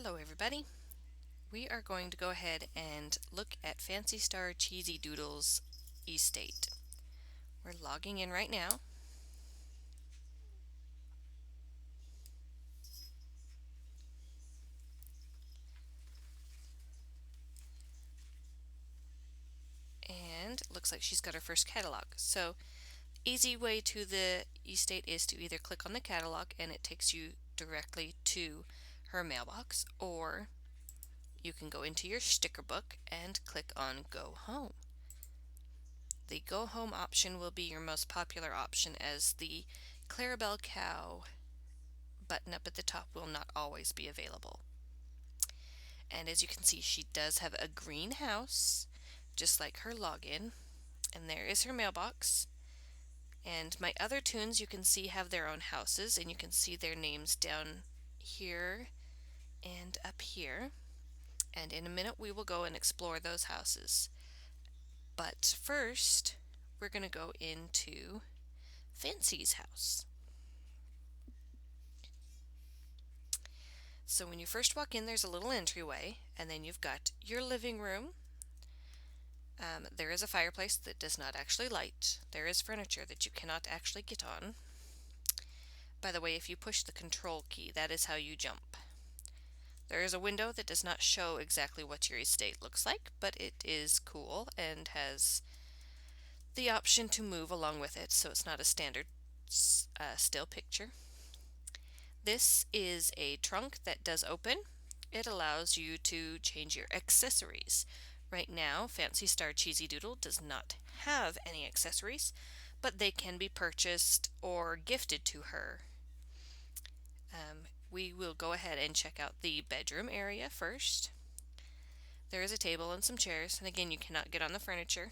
Hello everybody. We are going to go ahead and look at Fancy Star Cheesy Doodle's estate. We're logging in right now. And it looks like she's got her first catalog. So easy way to the estate is to either click on the catalog and it takes you directly to her mailbox, or you can go into your sticker book and click on Go Home. The Go Home option will be your most popular option, as the Clarabelle Cow button up at the top will not always be available. And as you can see, she does have a green house, just like her login. And there is her mailbox. And my other tunes, you can see, have their own houses, and you can see their names down here and up here. And in a minute, we will go and explore those houses. But first, we're going to go into Fancy's house. So when you first walk in, there's a little entryway, and then you've got your living room. There is a fireplace that does not actually light. There is furniture that you cannot actually get on. By the way, if you push the control key, that is how you jump. There is a window that does not show exactly what your estate looks like, but it is cool and has the option to move along with it, so it's not a standard still picture. This is a trunk that does open. It allows you to change your accessories. Right now, Fancy Star Cheesy Doodle does not have any accessories, but they can be purchased or gifted to her. We will go ahead and check out the bedroom area first. There is a table and some chairs, and again, you cannot get on the furniture.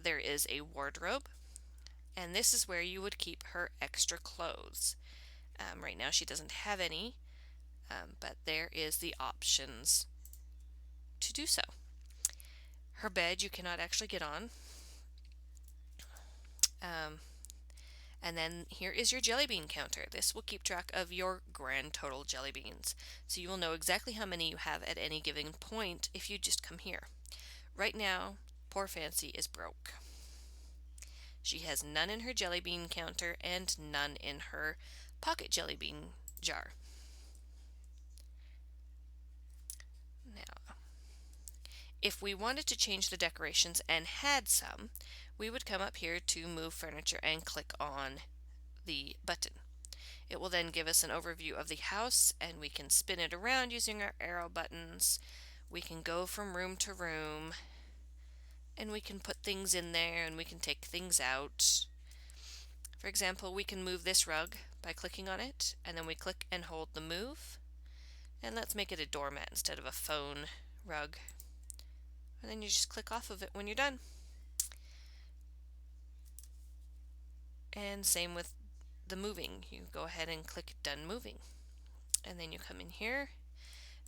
There is a wardrobe, and this is where you would keep her extra clothes. Right now she doesn't have any, but there is the options to do so. Her bed you cannot actually get on. And then here is your jelly bean counter. This will keep track of your grand total jelly beans, so you will know exactly how many you have at any given point if you just come here. Right now, poor Fancy is broke. She has none in her jelly bean counter and none in her pocket jelly bean jar. Now, if we wanted to change the decorations and had some, we would come up here to move furniture and click on the button. It will then give us an overview of the house, and we can spin it around using our arrow buttons. We can go from room to room, and we can put things in there and we can take things out. For example, we can move this rug by clicking on it, and then we click and hold the move. And let's make it a doormat instead of a phone rug. And then you just click off of it when you're done. And same with the moving. You go ahead and click Done Moving. And then you come in here,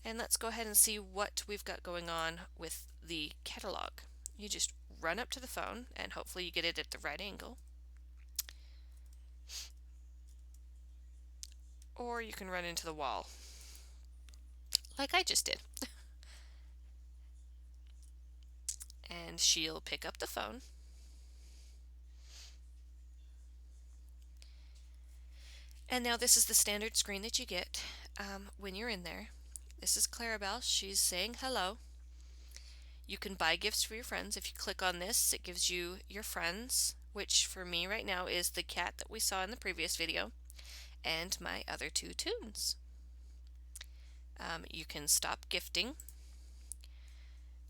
and let's go ahead and see what we've got going on with the catalog. You just run up to the phone, and hopefully you get it at the right angle. Or you can run into the wall, like I just did. And she'll pick up the phone. And now this is the standard screen that you get when you're in there. This is Clarabelle. She's saying hello. You can buy gifts for your friends. If you click on this, it gives you your friends, which for me right now is the cat that we saw in the previous video and my other two tunes. You can stop gifting.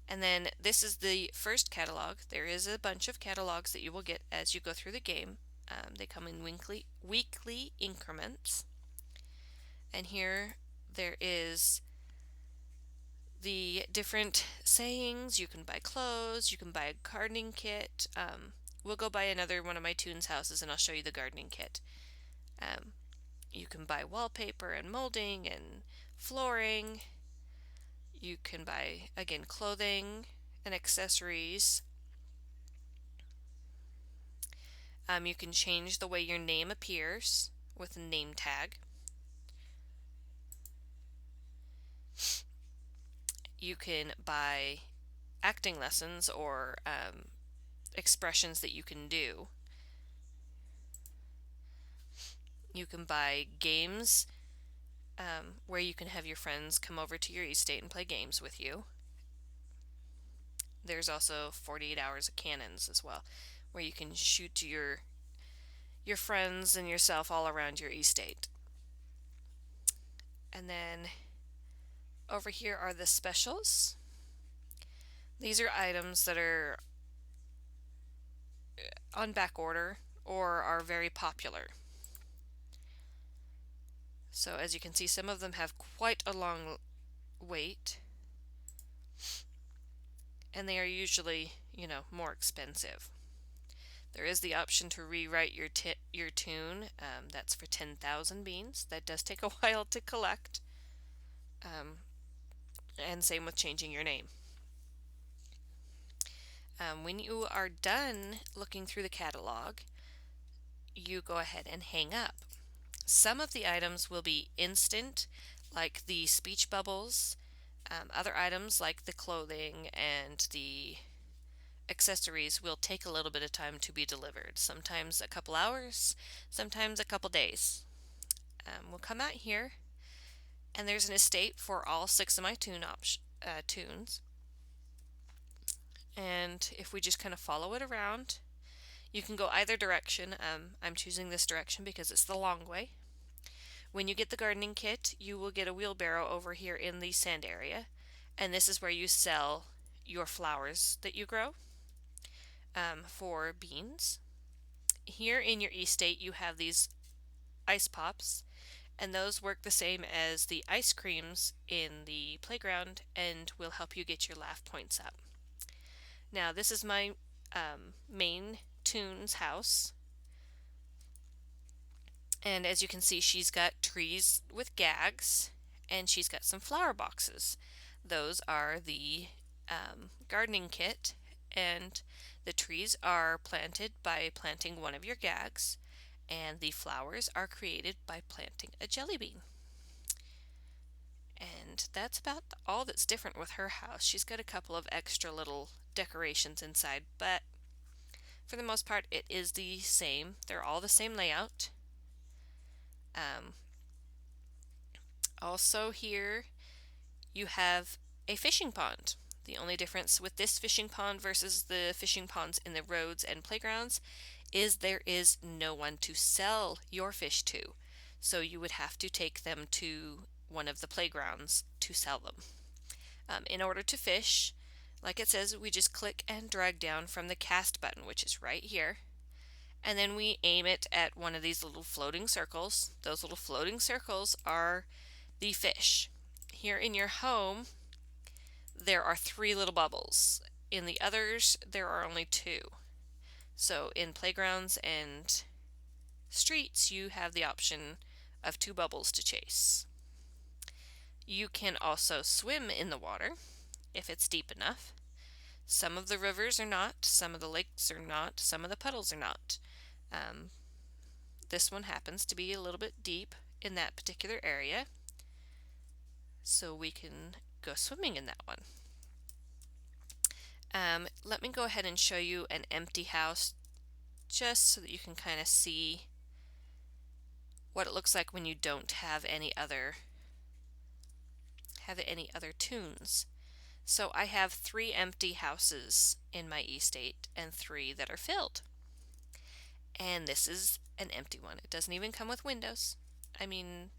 And then this is the first catalog. There is a bunch of catalogs that you will get as you go through the game. They come in weekly increments. And here there is the different sayings. You can buy clothes, you can buy a gardening kit. We'll go by another one of my tunes houses and I'll show you the gardening kit. You can buy wallpaper and molding and flooring. You can buy, again, clothing and accessories. You can change the way your name appears with a name tag. You can buy acting lessons or expressions that you can do. You can buy games where you can have your friends come over to your estate and play games with you. There's also 48 hours of cannons as well, where you can shoot your friends and yourself all around your estate. And then over here are the specials. These are items that are on back order or are very popular. So as you can see, some of them have quite a long wait, and they are usually, more expensive. There is the option to rewrite your tune. That's for 10,000 beans. That does take a while to collect. And same with changing your name. When you are done looking through the catalog, you go ahead and hang up. Some of the items will be instant, like the speech bubbles. Other items like the clothing and the accessories will take a little bit of time to be delivered. Sometimes a couple hours, sometimes a couple days. We'll come out here, and there's an estate for all 6 of my tunes. And if we just kind of follow it around, you can go either direction. I'm choosing this direction because it's the long way. When you get the gardening kit, you will get a wheelbarrow over here in the sand area, and this is where you sell your flowers that you grow for beans. Here in your estate, you have these ice pops, and those work the same as the ice creams in the playground and will help you get your laugh points up. Now, this is my main Toon's house. And as you can see, she's got trees with gags, and she's got some flower boxes. Those are the gardening kit, and the trees are planted by planting one of your gags, and the flowers are created by planting a jelly bean. And that's about all that's different with her house. She's got a couple of extra little decorations inside, but for the most part, it is the same. They're all the same layout. Also here you have a fishing pond. The only difference with this fishing pond versus the fishing ponds in the roads and playgrounds is there is no one to sell your fish to. So you would have to take them to one of the playgrounds to sell them. In order to fish, like it says, we just click and drag down from the cast button, which is right here. And then we aim it at one of these little floating circles. Those little floating circles are the fish. Here in your home, there are 3 little bubbles. In the others, there are only 2. So in playgrounds and streets, you have the option of 2 bubbles to chase. You can also swim in the water if it's deep enough. Some of the rivers are not, some of the lakes are not, some of the puddles are not. This one happens to be a little bit deep in that particular area, so we can go swimming in that one. Let me go ahead and show you an empty house just so that you can kind of see what it looks like when you don't have any other tunes. So I have 3 empty houses in my estate and 3 that are filled. And this is an empty one. It doesn't even come with windows. I mean,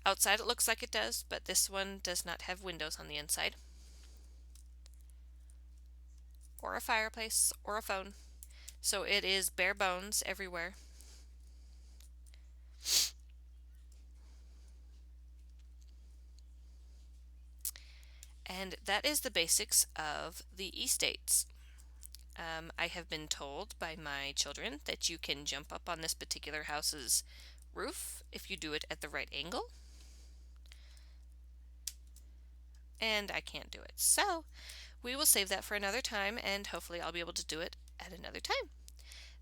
outside it looks like it does, but this one does not have windows on the inside. Or a fireplace, or a phone. So it is bare bones everywhere. And that is the basics of the estates. I have been told by my children that you can jump up on this particular house's roof if you do it at the right angle. And I can't do it. So we will save that for another time, and hopefully I'll be able to do it at another time.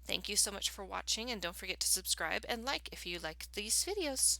Thank you so much for watching, and don't forget to subscribe and like if you like these videos.